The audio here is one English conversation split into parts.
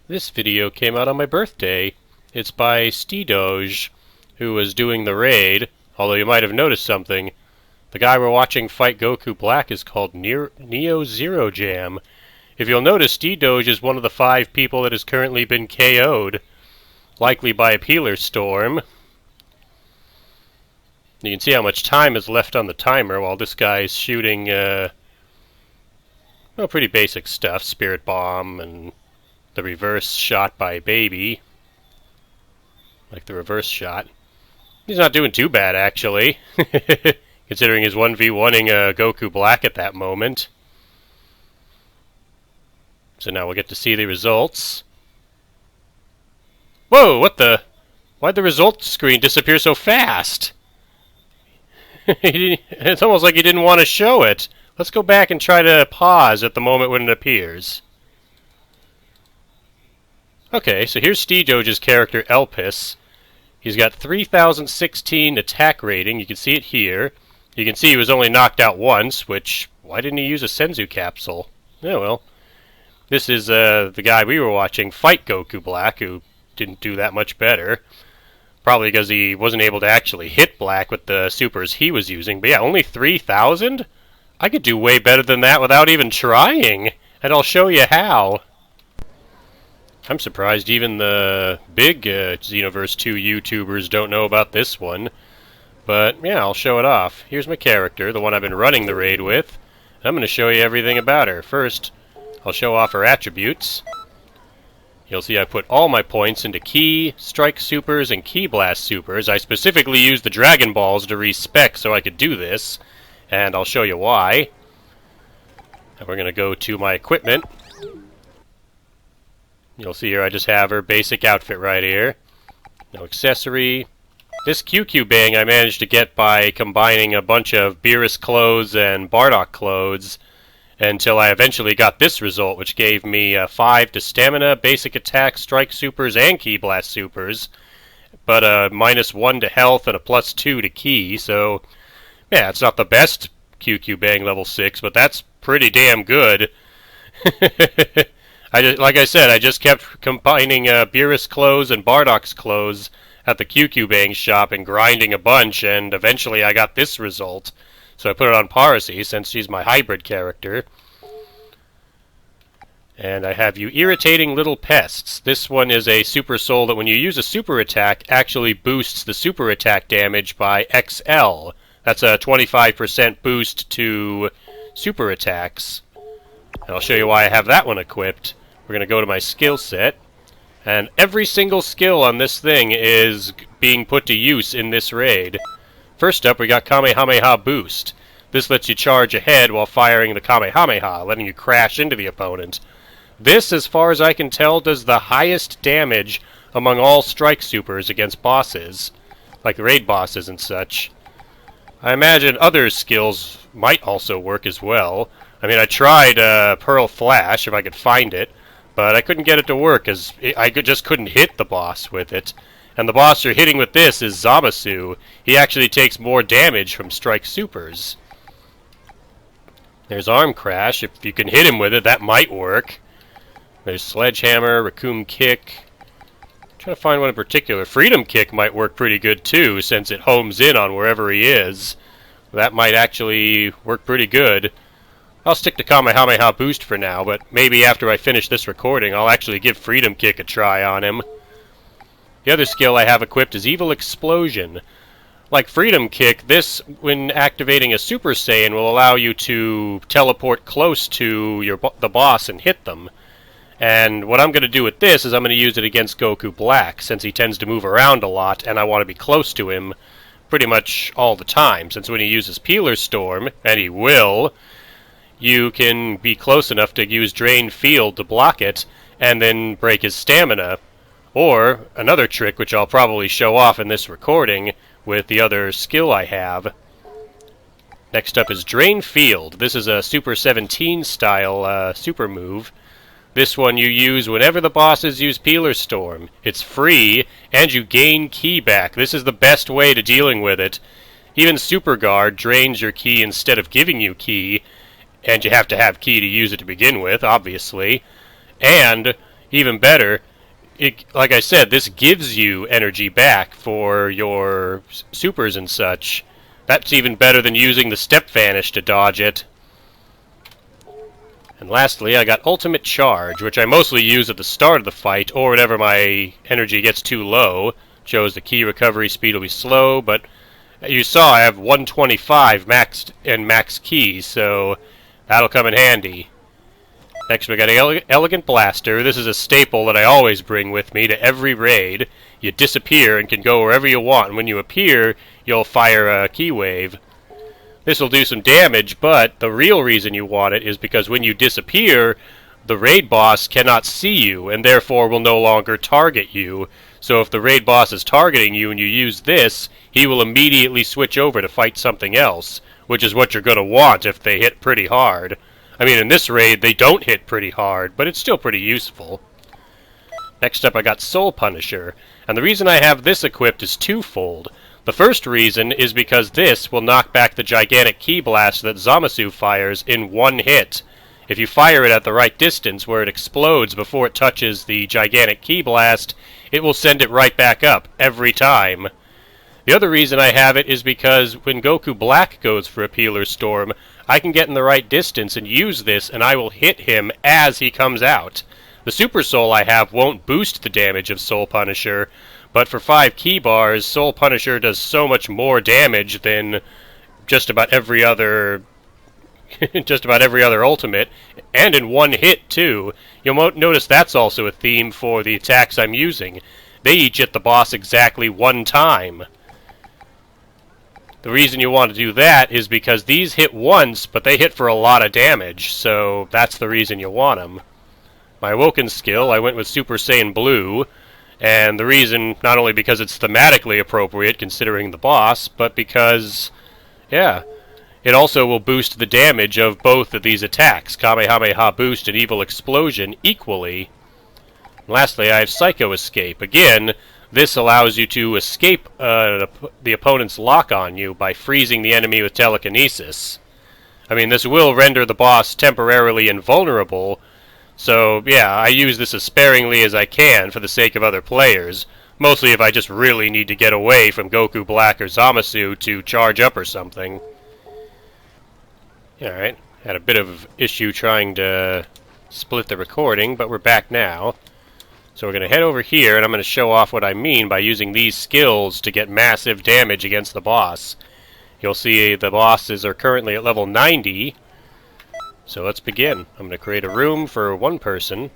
This video came out on my birthday. It's by Stedoge, who was doing the raid, although you might have noticed something. The guy we're watching fight Goku Black is called Neo Zero Jam. If you'll notice, Stedoge is one of the 5 people that has currently been KO'd, likely by a Peeler Storm. You can see how much time is left on the timer while this guy's shooting, pretty basic stuff. Spirit Bomb and the reverse shot by Baby. Like the reverse shot. He's not doing too bad, actually. Considering he's 1v1ing Goku Black at that moment. So now we'll get to see the results. Whoa, what the? Why'd the results screen disappear so fast? It's almost like he didn't want to show it. Let's go back and try to pause at the moment when it appears. Okay, so here's Stedoge's character, Elpis. He's got 3016 attack rating. You can see it here. You can see he was only knocked out once, which... why didn't he use a Senzu capsule? Oh well. This is the guy we were watching fight Goku Black, who didn't do that much better. Probably because he wasn't able to actually hit Black with the supers he was using. But yeah, only 3,000? I could do way better than that without even trying. And I'll show you how. I'm surprised even the big Xenoverse 2 YouTubers don't know about this one. But yeah, I'll show it off. Here's my character, the one I've been running the raid with. And I'm going to show you everything about her. First, I'll show off her attributes. You'll see I put all my points into Ki, Strike Supers, and Ki Blast Supers. I specifically used the Dragon Balls to respec so I could do this. And I'll show you why. And we're going to go to my equipment. You'll see here I just have her basic outfit right here. No accessory. This QQ Bang I managed to get by combining a bunch of Beerus clothes and Bardock clothes until I eventually got this result, which gave me 5 to stamina, basic attack, strike supers, and Ki Blast supers, but a -1 to health and a +2 to Ki, so yeah, it's not the best QQ Bang level 6, but that's pretty damn good. Like I said, I just kept combining Beerus clothes and Bardock's clothes at the QQ Bang shop and grinding a bunch, and eventually I got this result. So I put it on Paresi, since she's my hybrid character. And I have you Irritating Little Pests. This one is a super soul that when you use a super attack, actually boosts the super attack damage by XL. That's a 25% boost to super attacks. And I'll show you why I have that one equipped. We're going to go to my skill set. And every single skill on this thing is being put to use in this raid. First up, we got Kamehameha Boost. This lets you charge ahead while firing the Kamehameha, letting you crash into the opponent. This, as far as I can tell, does the highest damage among all strike supers against bosses, like raid bosses and such. I imagine other skills might also work as well. I mean, I tried Pearl Flash, if I could find it, but I couldn't get it to work, as I just couldn't hit the boss with it. And the boss you're hitting with this is Zamasu. He actually takes more damage from strike supers. There's Arm Crash. If you can hit him with it, that might work. There's Sledgehammer, Raccoon Kick. I'm trying to find one in particular. Freedom Kick might work pretty good too, since it homes in on wherever he is. That might actually work pretty good. I'll stick to Kamehameha Boost for now, but maybe after I finish this recording, I'll actually give Freedom Kick a try on him. The other skill I have equipped is Evil Explosion. Like Freedom Kick, this, when activating a Super Saiyan, will allow you to teleport close to the boss and hit them. And what I'm going to do with this is I'm going to use it against Goku Black, since he tends to move around a lot, and I want to be close to him pretty much all the time. Since when he uses Peeler Storm, and he will, you can be close enough to use Drain Field to block it, and then break his stamina. Or, another trick which I'll probably show off in this recording with the other skill I have. Next up is Drain Field. This is a Super 17 style super move. This one you use whenever the bosses use Peeler Storm. It's free, and you gain Ki back. This is the best way to dealing with it. Even Super Guard drains your Ki instead of giving you Ki, and you have to have Ki to use it to begin with, obviously. And even better, like I said, this gives you energy back for your supers and such. That's even better than using the Step Vanish to dodge it. And lastly, I got Ultimate Charge, which I mostly use at the start of the fight, or whenever my energy gets too low. Shows the key recovery speed will be slow, but you saw I have 125 maxed and max key, so that'll come in handy. Next we got an Elegant Blaster. This is a staple that I always bring with me to every raid. You disappear and can go wherever you want, and when you appear, you'll fire a key wave. This will do some damage, but the real reason you want it is because when you disappear, the raid boss cannot see you, and therefore will no longer target you. So if the raid boss is targeting you and you use this, he will immediately switch over to fight something else, which is what you're going to want if they hit pretty hard. I mean, in this raid, they don't hit pretty hard, but it's still pretty useful. Next up, I got Soul Punisher, and the reason I have this equipped is twofold. The first reason is because this will knock back the gigantic ki blast that Zamasu fires in one hit. If you fire it at the right distance where it explodes before it touches the gigantic ki blast, it will send it right back up every time. The other reason I have it is because when Goku Black goes for a Peeler Storm, I can get in the right distance and use this, and I will hit him as he comes out. The Super Soul I have won't boost the damage of Soul Punisher, but for 5 key bars, Soul Punisher does so much more damage than just about every other ultimate, and in one hit too. You'll notice that's also a theme for the attacks I'm using. They each hit the boss exactly one time. The reason you want to do that is because these hit once, but they hit for a lot of damage, so that's the reason you want them. My Awoken skill, I went with Super Saiyan Blue, and the reason, not only because it's thematically appropriate considering the boss, but because, yeah, it also will boost the damage of both of these attacks, Kamehameha Boost and Evil Explosion, equally. And lastly, I have Psycho Escape. Again, this allows you to escape the opponent's lock on you by freezing the enemy with telekinesis. I mean, this will render the boss temporarily invulnerable, so yeah, I use this as sparingly as I can for the sake of other players, mostly if I just really need to get away from Goku Black or Zamasu to charge up or something. Alright, had a bit of issue trying to split the recording, but we're back now. So we're going to head over here, and I'm going to show off what I mean by using these skills to get massive damage against the boss. You'll see the bosses are currently at level 90, so let's begin. I'm going to create a room for one person,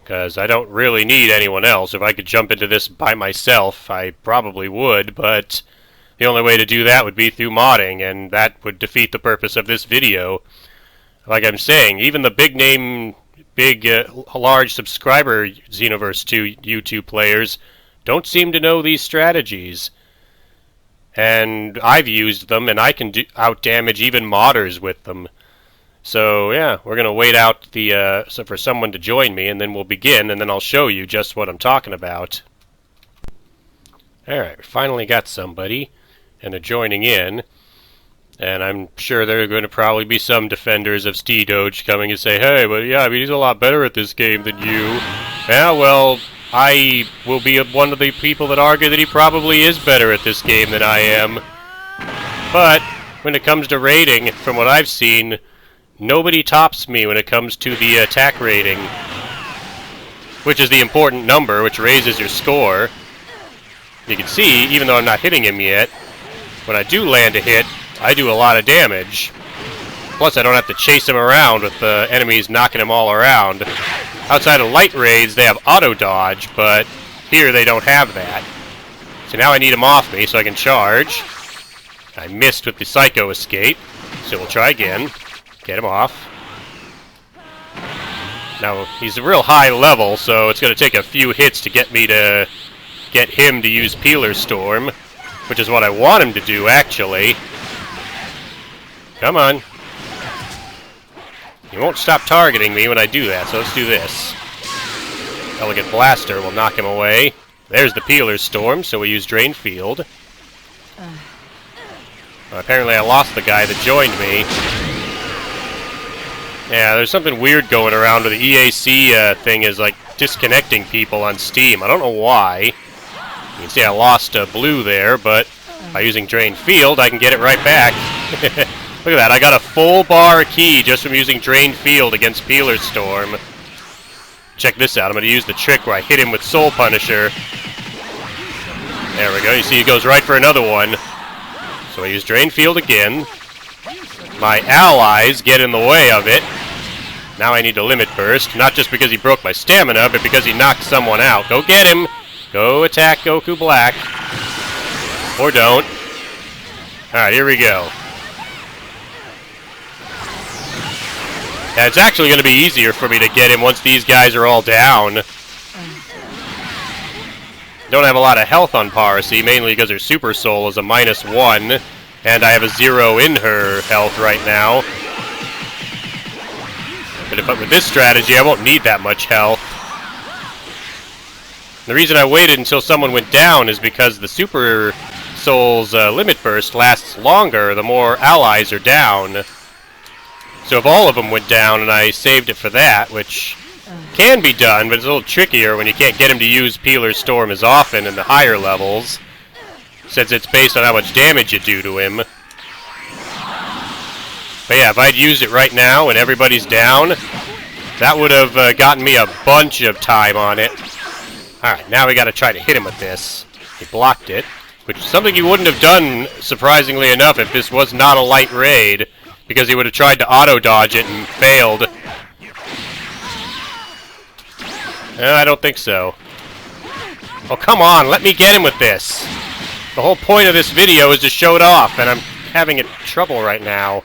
because I don't really need anyone else. If I could jump into this by myself, I probably would, but the only way to do that would be through modding, and that would defeat the purpose of this video. Like I'm saying, even the large subscriber Xenoverse 2 YouTube players don't seem to know these strategies. And I've used them, and I can out-damage even modders with them. So yeah, we're going to wait out for someone to join me, and then we'll begin, and then I'll show you just what I'm talking about. Alright, we finally got somebody, and they're joining in. And I'm sure there are going to probably be some defenders of Steedoge coming and say, hey, but yeah, I mean, he's a lot better at this game than you. Yeah, well, I will be one of the people that argue that he probably is better at this game than I am. But when it comes to rating, from what I've seen, nobody tops me when it comes to the attack rating, which is the important number, which raises your score. You can see, even though I'm not hitting him yet, when I do land a hit, I do a lot of damage. Plus, I don't have to chase him around with the enemies knocking him all around. Outside of light raids, they have auto dodge, but here they don't have that. So now I need him off me so I can charge. I missed with the Psycho Escape, so we'll try again. Get him off. Now, he's a real high level, so it's going to take a few hits to get him to use Peeler Storm, which is what I want him to do, actually. Come on. He won't stop targeting me when I do that, so let's do this. Elegant Blaster will knock him away. There's the Peeler Storm, so we use Drain Field. Well, apparently I lost the guy that joined me. Yeah, there's something weird going around with the EAC thing is like, disconnecting people on Steam. I don't know why. You can see I lost a blue there, but by using Drain Field, I can get it right back. Look at that, I got a full bar key just from using Drain Field against Peeler Storm. Check this out, I'm going to use the trick where I hit him with Soul Punisher. There we go, you see he goes right for another one. So I use Drain Field again. My allies get in the way of it. Now I need to Limit Burst, not just because he broke my stamina, but because he knocked someone out. Go get him! Go attack Goku Black. Or don't. Alright, here we go. Now, it's actually going to be easier for me to get him once these guys are all down. Don't have a lot of health on Paresi, mainly because her Super Soul is a -1, and I have a 0 in her health right now. But with this strategy, I won't need that much health. The reason I waited until someone went down is because the Super Soul's Limit Burst lasts longer the more allies are down. So if all of them went down and I saved it for that, which can be done, but it's a little trickier when you can't get him to use Peeler Storm as often in the higher levels, since it's based on how much damage you do to him. But yeah, if I'd used it right now and everybody's down, that would have gotten me a bunch of time on it. Alright, now we gotta try to hit him with this. He blocked it, which is something he wouldn't have done, surprisingly enough, if this was not a light raid, because he would have tried to auto-dodge it and failed. I don't think so. Oh, come on, let me get him with this. The whole point of this video is to show it off, and I'm having trouble right now.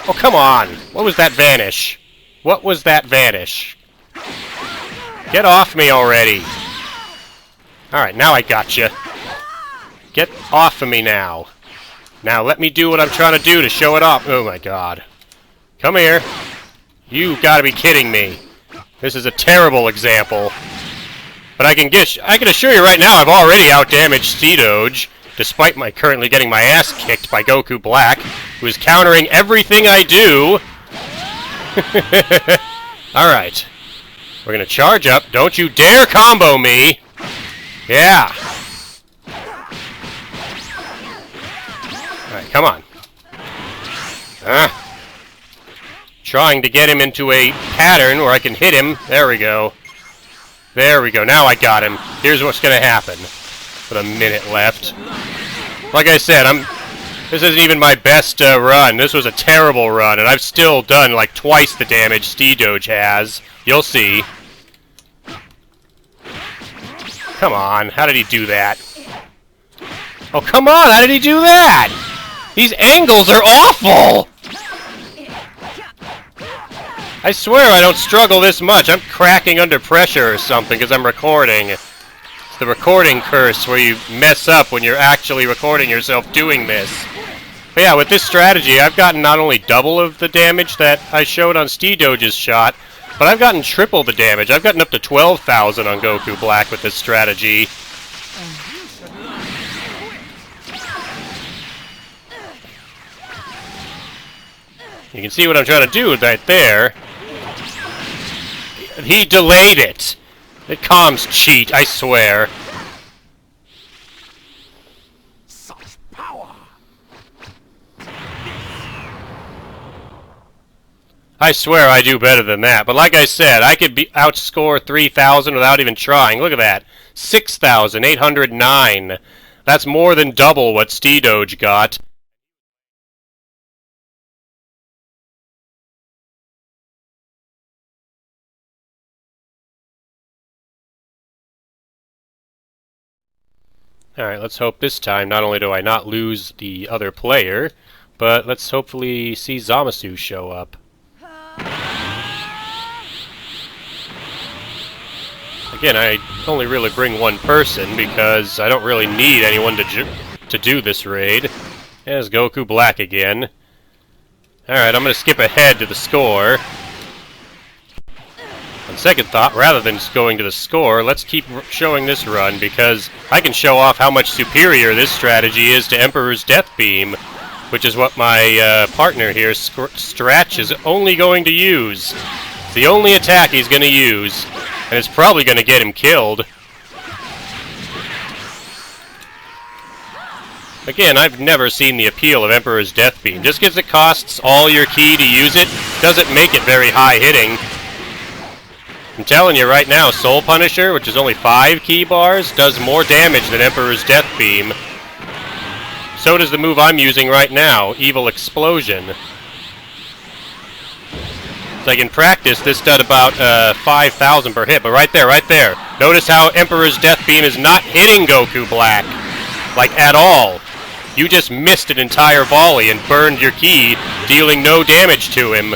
Oh, come on. What was that vanish? What was that vanish? Get off me already. Alright, now I gotcha. Get off of me now. Now let me do what I'm trying to do to show it off. Oh my god. Come here. You gotta be kidding me. This is a terrible example. But I can assure you right now I've already outdamaged Sea-Doge, despite my currently getting my ass kicked by Goku Black, who is countering everything I do. Alright. We're gonna charge up. Don't you dare combo me! Yeah! Alright, come on. Trying to get him into a pattern where I can hit him. There we go. There we go. Now I got him. Here's what's gonna happen. With a minute left. Like I said, this isn't even my best run. This was a terrible run, and I've still done like twice the damage Sea-Doge has. You'll see. Come on. How did he do that? Oh, come on! How did he do that? These angles are awful! I swear I don't struggle this much. I'm cracking under pressure or something because I'm recording. It's the recording curse where you mess up when you're actually recording yourself doing this. But yeah, with this strategy, I've gotten not only double of the damage that I showed on Sea-Doge's shot, but I've gotten triple the damage. I've gotten up to 12,000 on Goku Black with this strategy. You can see what I'm trying to do right there. He delayed it. The comms cheat, I swear. Such power. I swear I do better than that. But like I said, I could outscore 3,000 without even trying. Look at that. 6,809. That's more than double what Sea-Doge got. Alright, let's hope this time not only do I not lose the other player, but let's hopefully see Zamasu show up. Again, I only really bring one person because I don't really need anyone to do this raid. There's Goku Black again. Alright, I'm going to skip ahead to the score. On second thought, rather than just going to the score, let's keep showing this run, because I can show off how much superior this strategy is to Emperor's Death Beam, which is what my partner here, Stretch, is only going to use. It's the only attack he's going to use, and it's probably going to get him killed. Again, I've never seen the appeal of Emperor's Death Beam. Just because it costs all your ki to use it, doesn't make it very high-hitting. I'm telling you right now, Soul Punisher, which is only 5 ki bars, does more damage than Emperor's Death Beam. So does the move I'm using right now, Evil Explosion. Like in practice, this did about 5,000 per hit, but right there. Notice how Emperor's Death Beam is not hitting Goku Black, like at all. You just missed an entire volley and burned your ki, dealing no damage to him.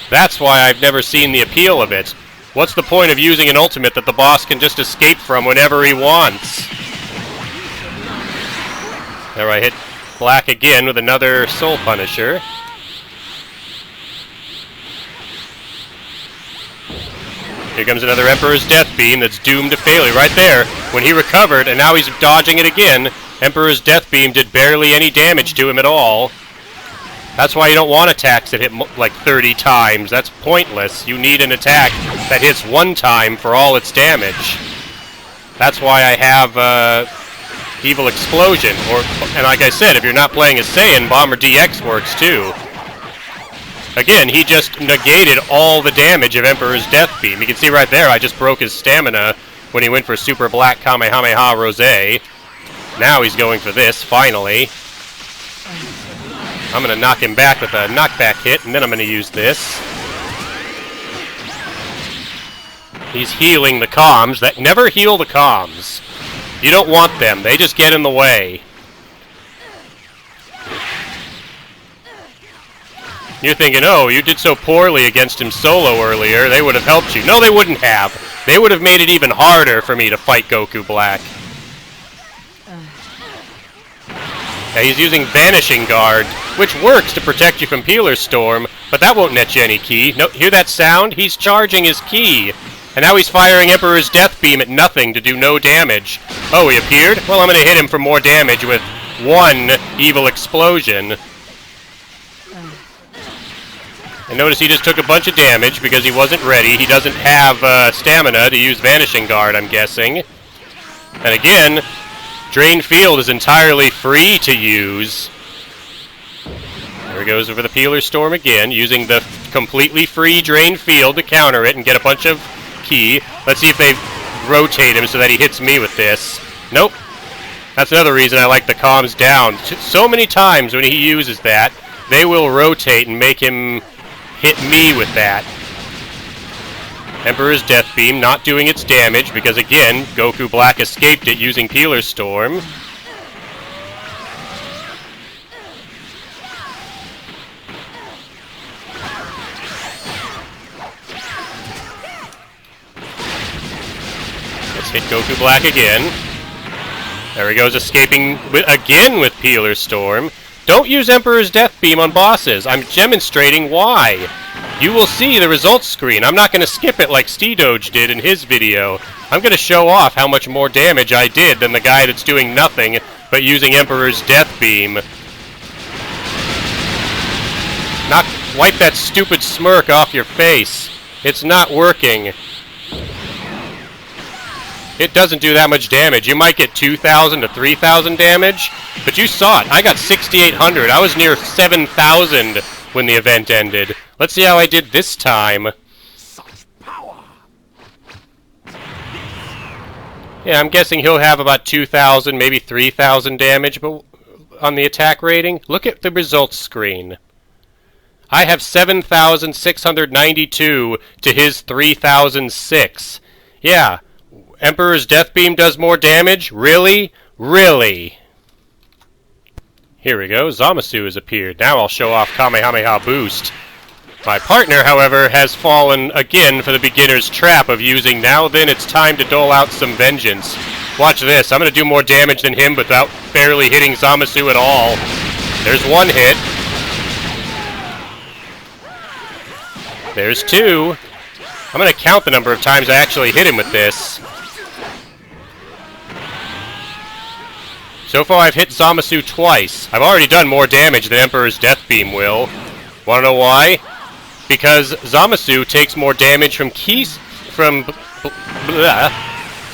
That's why I've never seen the appeal of it. What's the point of using an ultimate that the boss can just escape from whenever he wants? There, I hit Black again with another Soul Punisher. Here comes another Emperor's Death Beam that's doomed to failure right there. When he recovered, and now he's dodging it again, Emperor's Death Beam did barely any damage to him at all. That's why you don't want attacks that hit like 30 times. That's pointless. You need an attack that hits 1 time for all its damage. That's why I have Evil Explosion. And like I said, if you're not playing as Saiyan, Bomber DX works too. Again, he just negated all the damage of Emperor's Death Beam. You can see right there, I just broke his stamina when he went for Super Black Kamehameha Rose. Now he's going for this, finally. I'm going to knock him back with a knockback hit, and then I'm going to use this. He's healing the comms. That never heal the comms. You don't want them. They just get in the way. You're thinking, oh, you did so poorly against him solo earlier, they would have helped you. No, they wouldn't have. They would have made it even harder for me to fight Goku Black. Now he's using Vanishing Guard, which works to protect you from Peeler Storm, but that won't net you any ki. No, hear that sound? He's charging his ki. And now he's firing Emperor's Death Beam at nothing to do no damage. Oh, he appeared? Well, I'm going to hit him for more damage with 1 Evil Explosion. And notice he just took a bunch of damage because he wasn't ready. He doesn't have stamina to use Vanishing Guard, I'm guessing. And again, Drain Field is entirely free to use. There he goes over the Peeler Storm again, using the completely free Drain Field to counter it and get a bunch of ki. Let's see if they rotate him so that he hits me with this. Nope. That's another reason I like the comms down. So many times when he uses that, they will rotate and make him hit me with that. Emperor's Death Beam not doing its damage because, again, Goku Black escaped it using Peeler Storm. Let's hit Goku Black again. There he goes, escaping again with Peeler Storm. Don't use Emperor's Death Beam on bosses. I'm demonstrating why. You will see the results screen. I'm not going to skip it like Steedoge did in his video. I'm going to show off how much more damage I did than the guy that's doing nothing but using Emperor's Death Beam. Wipe that stupid smirk off your face. It's not working. It doesn't do that much damage. You might get 2,000 to 3,000 damage, but you saw it. I got 6,800. I was near 7,000 when the event ended. Let's see how I did this time. Yeah, I'm guessing he'll have about 2,000, maybe 3,000 damage on the attack rating. Look at the results screen. I have 7,692 to his 3,006. Yeah. Emperor's Death Beam does more damage? Really? Really? Here we go. Zamasu has appeared. Now I'll show off Kamehameha Boost. My partner, however, has fallen again for the beginner's trap of using now then it's time to dole out some vengeance. Watch this. I'm going to do more damage than him without barely hitting Zamasu at all. There's 1 hit. There's 2. I'm going to count the number of times I actually hit him with this. So far, I've hit Zamasu twice. I've already done more damage than Emperor's Death Beam will. Want to know why? because Zamasu takes more damage from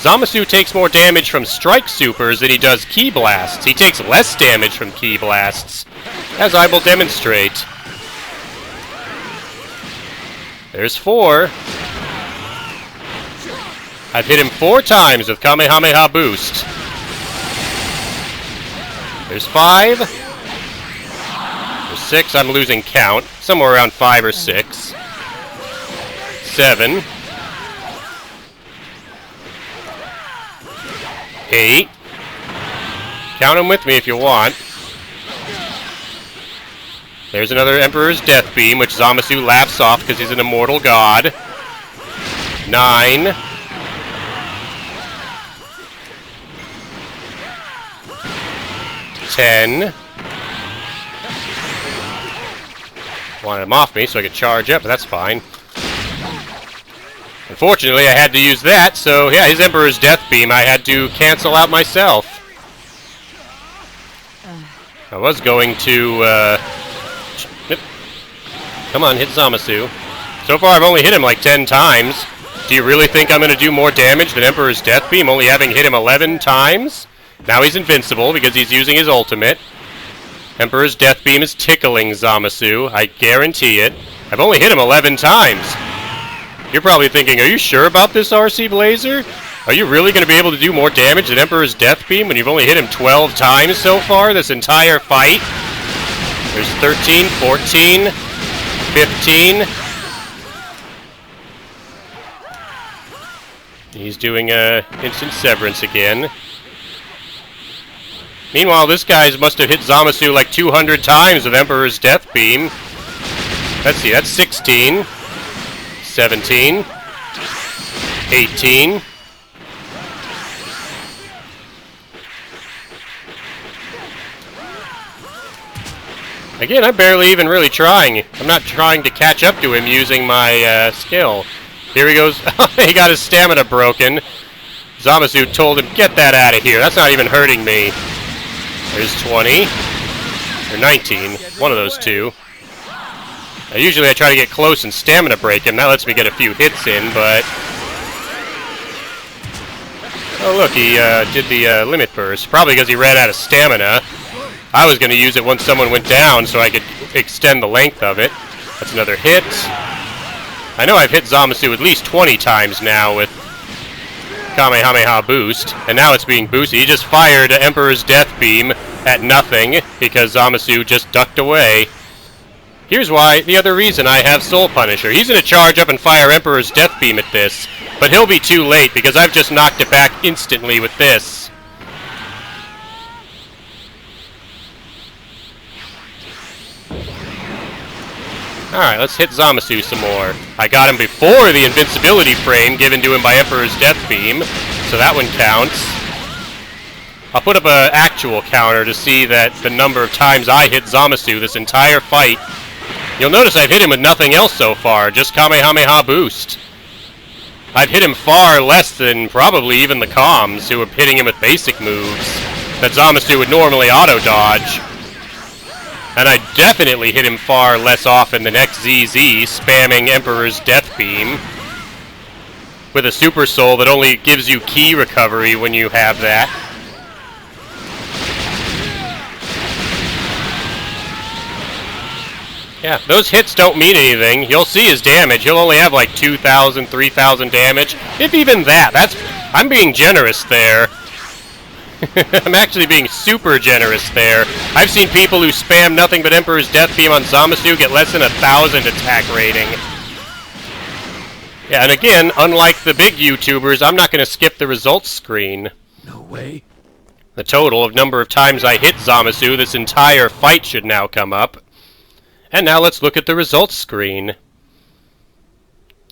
Zamasu takes more damage from strike supers than he does ki blasts. He takes less damage from ki blasts, as I will demonstrate. There's 4. I've hit him 4 times with Kamehameha Boost. There's 5. There's 6. I'm losing count. Somewhere around 5 or 6. 7. 8. Count them with me if you want. There's another Emperor's Death Beam, which Zamasu laughs off because he's an immortal god. 9. 10. Wanted him off me so I could charge up, but that's fine. Unfortunately, I had to use that, so yeah, his Emperor's Death Beam I had to cancel out myself. I was going to, come on, hit Zamasu. So far, I've only hit him like 10 times. Do you really think I'm going to do more damage than Emperor's Death Beam, only having hit him 11 times? Now he's invincible because he's using his ultimate. Emperor's Death Beam is tickling Zamasu. I guarantee it. I've only hit him 11 times. You're probably thinking, are you sure about this, RC Blazer? Are you really going to be able to do more damage than Emperor's Death Beam when you've only hit him 12 times so far this entire fight? There's 13, 14, 15. He's doing instant severance again. Meanwhile, this guy must have hit Zamasu like 200 times with Emperor's Death Beam. Let's see, that's 16, 17, 18. Again, I'm barely even really trying. I'm not trying to catch up to him using my skill. Here he goes. He got his stamina broken. Zamasu told him, get that out of here. That's not even hurting me. There's 20. Or 19. One of those two. Usually I try to get close and stamina break him. That lets me get a few hits in, but... Oh, look, he did the limit burst. Probably because he ran out of stamina. I was going to use it once someone went down so I could extend the length of it. That's another hit. I know I've hit Zamasu at least 20 times now with Kamehameha Boost, and now it's being boosted. He just fired Emperor's Death Beam at nothing because Zamasu just ducked away. Here's why, the other reason I have Soul Punisher. He's going to charge up and fire Emperor's Death Beam at this, but he'll be too late because I've just knocked it back instantly with this. Alright, let's hit Zamasu some more. I got him before the invincibility frame given to him by Emperor's Death Beam, so that one counts. I'll put up an actual counter to see that the number of times I hit Zamasu this entire fight. You'll notice I've hit him with nothing else so far, just Kamehameha Boost. I've hit him far less than probably even the comms, who are hitting him with basic moves that Zamasu would normally auto-dodge. And I definitely hit him far less often than XZZ, spamming Emperor's Death Beam with a Super Soul that only gives you ki recovery when you have that. Yeah, those hits don't mean anything. You'll see his damage. He'll only have like 2,000, 3,000 damage. If even that. I'm being generous there. I'm actually being super generous there. I've seen people who spam nothing but Emperor's Death Beam on Zamasu get less than 1,000 attack rating. Yeah, and again, unlike the big YouTubers, I'm not going to skip the results screen. No way. The total of number of times I hit Zamasu this entire fight should now come up. And now let's look at the results screen.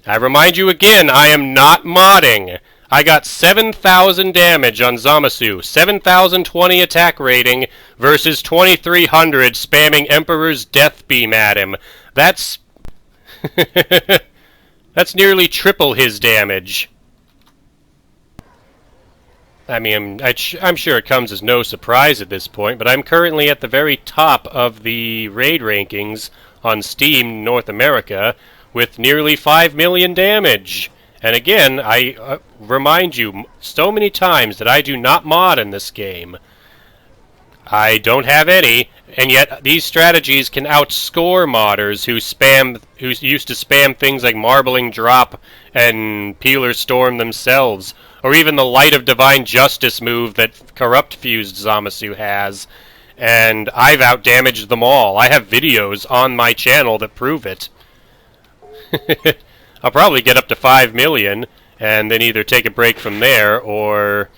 I remind you again, I am not modding. I got 7,000 damage on Zamasu, 7,020 attack rating versus 2,300 spamming Emperor's Death Beam at him. That's... that's nearly triple his damage. I mean, I'm sure it comes as no surprise at this point, but I'm currently at the very top of the raid rankings on Steam North America with nearly 5 million damage. And again, I remind you so many times that I do not mod in this game. I don't have any, and yet these strategies can outscore modders who used to spam things like Marbling Drop and Peeler Storm themselves, or even the Light of Divine Justice move that Corrupt Fused Zamasu has, and I've outdamaged them all. I have videos on my channel that prove it. I'll probably get up to 5 million, and then either take a break from there, or,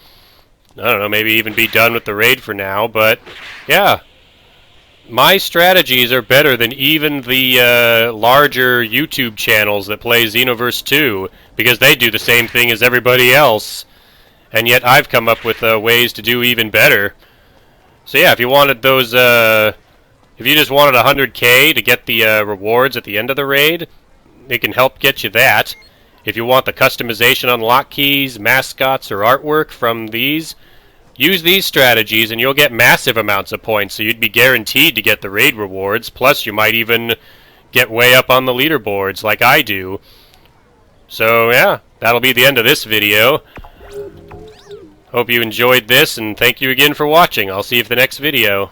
I don't know, maybe even be done with the raid for now, but, yeah. My strategies are better than even the larger YouTube channels that play Xenoverse 2, because they do the same thing as everybody else, and yet I've come up with ways to do even better. So yeah, if you wanted those, if you just wanted 100k to get the rewards at the end of the raid, it can help get you that. If you want the customization unlock keys, mascots, or artwork from these, use these strategies and you'll get massive amounts of points, so you'd be guaranteed to get the raid rewards, plus you might even get way up on the leaderboards like I do. So yeah, that'll be the end of this video. Hope you enjoyed this, and thank you again for watching. I'll see you for the next video.